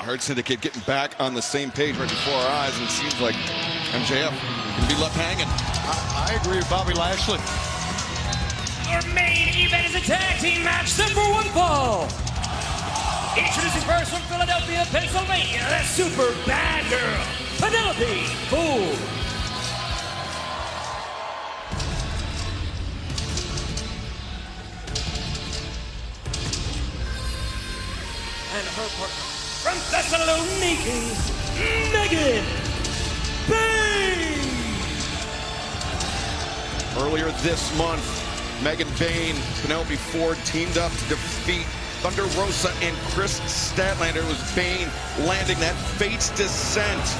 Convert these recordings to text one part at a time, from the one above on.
Hard Syndicate getting back on the same page right before our eyes, and it seems like MJF can be left hanging. I agree with Bobby Lashley. Our main event is a tag team match set for one fall. Introducing first from Philadelphia, Pennsylvania, the super bad girl, Penelope Ford. And her partner from Thessaloniki, Megan Bayne. Earlier this month, Megan Bayne, Penelope Ford teamed up to defeat Thunder Rosa and Chris Statlander. It was Bayne landing that Fate's Descent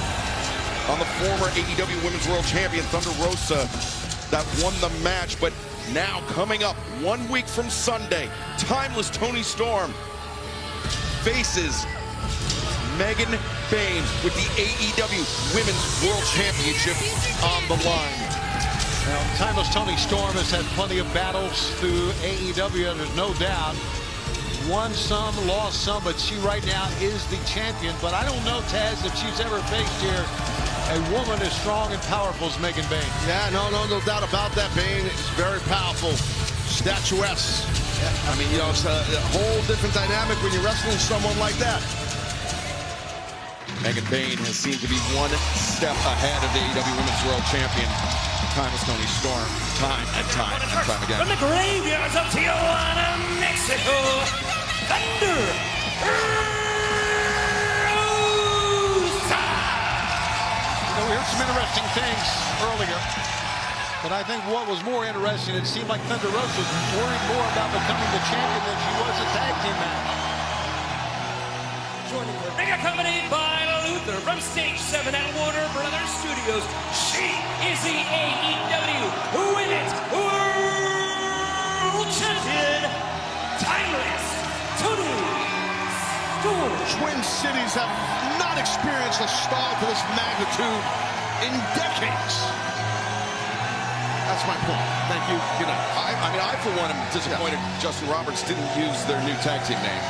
on the former AEW Women's World Champion Thunder Rosa that won the match. But now coming up 1 week from Sunday, Timeless Toni Storm faces Megan Bayne with the AEW Women's World Championship on the line. Now, Timeless Toni Storm has had plenty of battles through AEW, and there's no doubt. Won some, lost some, but she right now is the champion. But I don't know, Taz, if she's ever faced here a woman as strong and powerful as Megan Bayne. Yeah, no doubt about that. Bayne is very powerful, statuesque. I mean, you know, it's a whole different dynamic when you're wrestling someone like that. Megan Bayne has seemed to be one step ahead of the AEW Women's World Champion, Timeless Toni Storm, time and time again. From the graveyards of Tijuana, Mexico, Thunder Rosa. You know, we heard some interesting things earlier, but I think what was more interesting, it seemed like Thunder Rosa was worried more about becoming the champion than she was a tag team match. Joining her, they accompanied by Luther from Stage 7 at Warner Brothers Studios. She is the AEW Women's World Champion, Timeless Toni Storm. Twin Cities have not experienced a star to this magnitude in decades. That's my point. Thank you. Good night. I mean, I for one am disappointed Justin Roberts didn't use their new tag team name.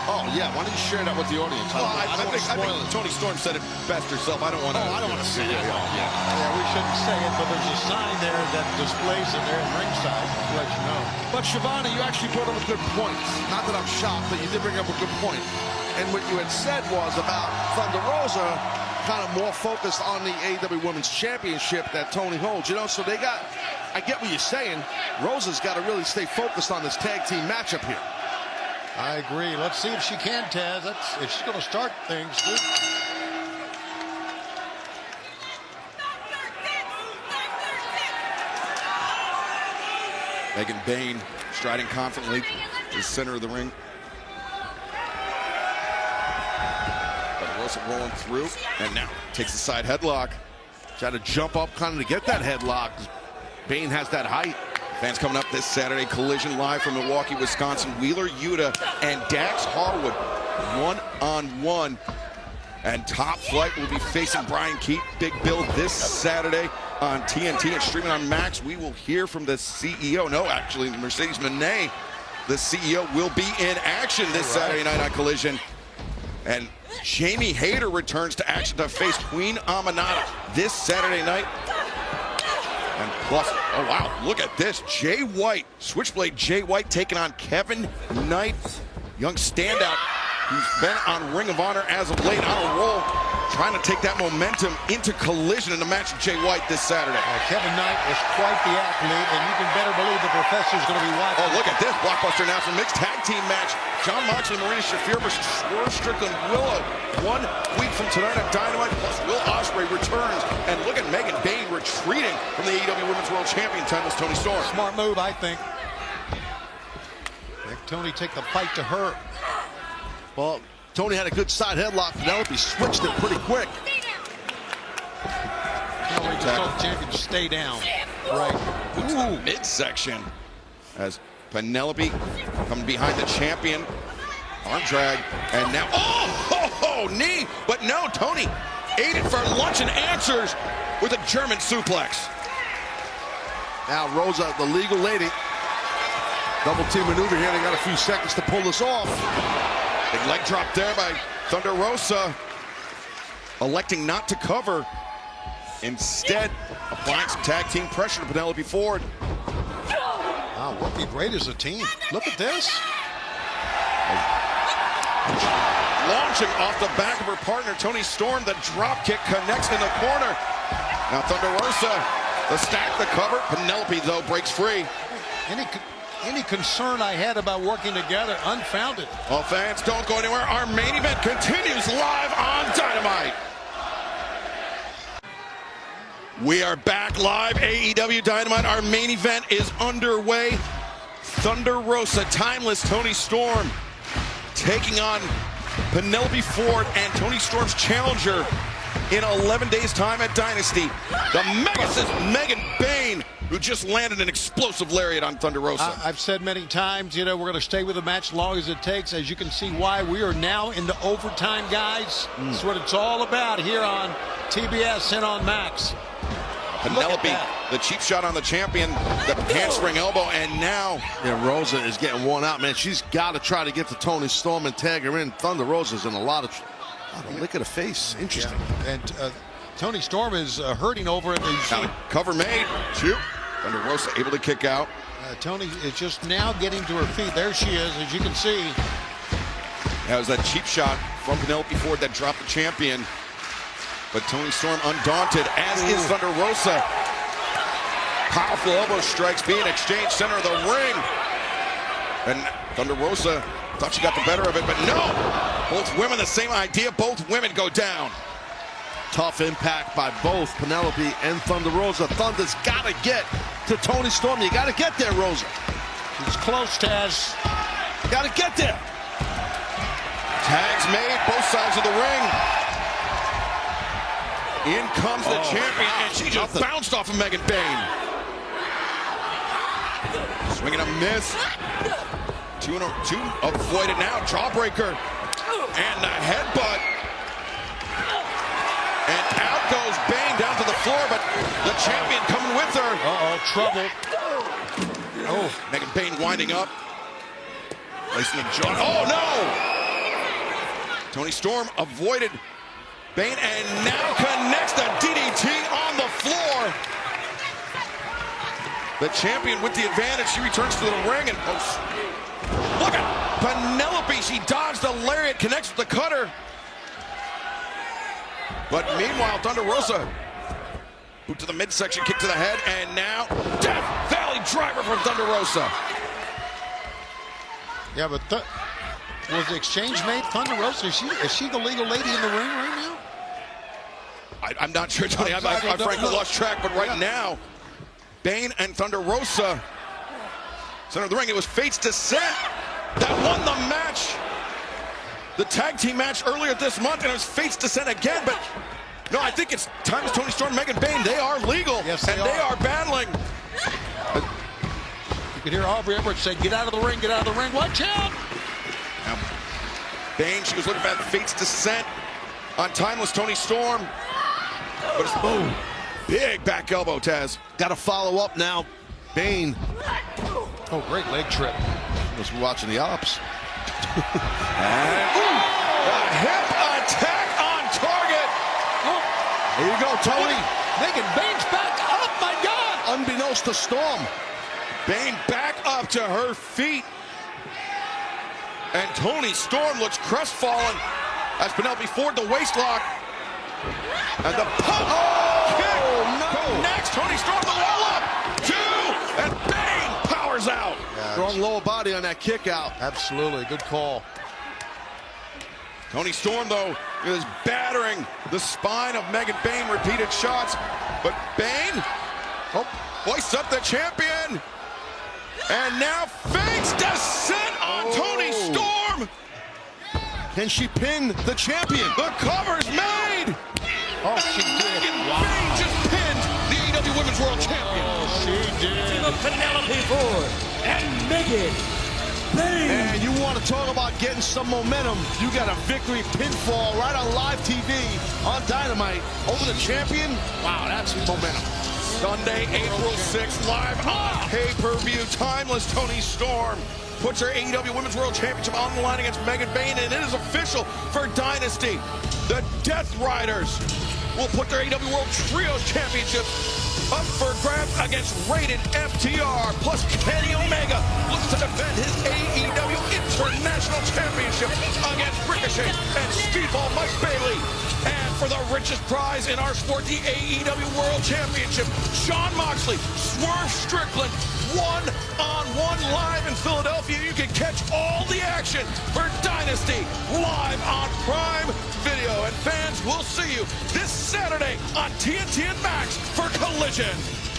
Oh, yeah. Why don't you share that with the audience? Well, I think Toni Storm said it best herself. I don't want to. I don't want to say it. Yeah, we shouldn't say it, but there's a sign there that displays it there at ringside to let you know. But Shivani, you actually brought up a good point. Not that I'm shocked, but you did bring up a good point. And what you had said was about Thunder Rosa kind of more focused on the AEW Women's Championship that Toni holds. You know, so they got, I get what you're saying. Rosa's got to really stay focused on this tag team matchup here. I agree. Let's see if she can, Taz. If she's going to start things. Good. Megan Bayne striding confidently to the center of the ring. But Rosa rolling through, and now takes the side headlock. Trying to jump up kind of to get that headlock. Bayne has that height. Fans coming up this Saturday, Collision live from Milwaukee, Wisconsin. Wheeler Yuta and Dax Harwood one-on-one. And Top Flight will be facing Brian Keat, Big Bill, this Saturday on TNT and streaming on Max. We will hear from the CEO. No, actually, Mercedes Moné, the CEO, will be in action this Saturday night on Collision. And Jamie Hayter returns to action to face Queen Aminata this Saturday night. And plus, oh wow, look at this. Jay White, Switchblade Jay White taking on Kevin Knight, young standout who's been on Ring of Honor as of late, on a roll, trying to take that momentum into Collision in the match with Jay White this Saturday. Kevin Knight is quite the athlete, and you can better believe the professor's going to be watching. Oh, look at this blockbuster announcement, mixed tag team match. John Moxley, Marina Shafir versus Swerve Strickland Willow. 1 week from tonight on Dynamite, plus Will Ospreay returns. And look at Megan Bayne retreating from the AEW Women's World Champion, Timeless Toni Storm. Smart move, I think. Let Toni take the fight to her. Well, Toni had a good side headlock. Penelope switched it pretty quick. Penelope just told the champion to stay down. Right. Ooh, midsection. As Penelope coming behind the champion. Arm drag. And now, knee. But no, Toni aided for lunch and answers with a German suplex. Now Rosa, the legal lady. Double team maneuver here. They got a few seconds to pull this off. Big leg drop there by Thunder Rosa electing not to cover. Instead, applying some tag team pressure to Penelope Ford. Wow, working great as a team. Look at this. Launching off the back of her partner, Toni Storm. The drop kick connects in the corner. Now Thunder Rosa, the stack, the cover. Penelope, though, breaks free. Any concern I had about working together, unfounded. Well, fans, don't go anywhere. Our main event continues live on Dynamite. We are back live, AEW Dynamite. Our main event is underway. Thunder Rosa, Timeless, Toni Storm taking on Penelope Ford and Toni Storm's challenger in 11 days' time at Dynasty. The Megasys Megan Bayne, who just landed an explosive lariat on Thunder Rosa. I've said many times, you know, we're going to stay with the match as long as it takes. As you can see why we are now into overtime, guys. That's what it's all about here on TBS and on Max. Penelope, the cheap shot on the champion, the hamstring elbow, and now Rosa is getting worn out, man. She's got to try to get to Toni Storm and tag her in. Thunder Rosa's in a lot of lick of the face. Interesting. Yeah. And Toni Storm is hurting over it. Cover made. Shoot. Thunder Rosa able to kick out. Toni is just now getting to her feet. There she is, as you can see. That was that cheap shot from Penelope Ford that dropped the champion. But Toni Storm undaunted, as is Thunder Rosa. Powerful elbow strikes being exchanged center of the ring. And Thunder Rosa thought she got the better of it, but no! Both women, the same idea. Both women go down. Tough impact by both Penelope and Thunder Rosa. Thunder's got to get to Toni Storm. You got to get there, Rosa. She's close, Taz. Got to get there. Tags made, both sides of the ring. In comes the champion, and she just bounced off of Megan Bayne. Swinging a miss. Two avoided now. Jawbreaker. And the headbutt. And out goes Bayne down to the floor, but the champion coming with her. Uh-oh, trouble. Oh, Megan Bayne winding up. Placing the jaw. Oh, no! Toni Storm avoided Bayne and now connects the DDT on the floor. The champion with the advantage. She returns to the ring and look at Penelope. She dodged the lariat, connects with the cutter. But meanwhile, Thunder Rosa boot to the midsection, kick to the head, and now Death Valley driver from Thunder Rosa. Yeah, but was the exchange made? Thunder Rosa, is she the legal lady in the ring right now? I'm not sure, Tony. I frankly lost track, but right now, Bayne and Thunder Rosa center of the ring. It was Fate's Descent that won the match. The tag team match earlier this month, and it was Fate's Descent again, but no, I think it's time as Toni Storm, Megan Bayne. They are legal, yes, they are battling. You can hear Aubrey Edwards say, get out of the ring, get out of the ring, watch out! Now, Bayne, she was looking at Fate's Descent on Timeless Toni Storm. But it's boom. Big back elbow, Taz. Got to follow up now. Bayne. Oh, great leg trip. Must be watching the ops. And the hip attack on target. There you go, Toni. Megan Bayne's back up, my God. Unbeknownst to Storm. Bayne back up to her feet. And Toni Storm looks crestfallen as Penelope Ford the waist lock. And the pump kick connects Toni Storm the wall up. Two, and Bayne powers out. Yeah, strong lower body on that kick out. Absolutely, good call. Toni Storm, though, is battering the spine of Megan Bayne. Repeated shots, but Bayne hoists up the champion. And now Fate's Descent on Toni Storm. Can she pin the champion? The cover's made. Oh, she did. Megan Bayne just pinned the AEW Women's World Champion. Oh, she did. Team of Penelope Ford and Megan Bayne. And you want to talk about getting some momentum, you got a victory pinfall right on live TV on Dynamite over the champion. Wow, that's momentum. Sunday, April 6th, live on pay-per-view. Timeless Toni Storm puts her AEW Women's World Championship on the line against Megan Bayne, and it is official for Dynasty. The Death Riders will put their AEW World Trios Championship up for grabs against Rated FTR. Plus, Kenny Omega looks to defend his AEW International Championship against Ricochet and Speedball Mike Bailey. And for the richest prize in our sport, the AEW World Championship, Jon Moxley, Swerve Strickland, one-on-one live in Philadelphia. You can catch all the action for Dynasty live on Prime Video. And fans, we'll see you this Saturday on TNT and Max for Collision.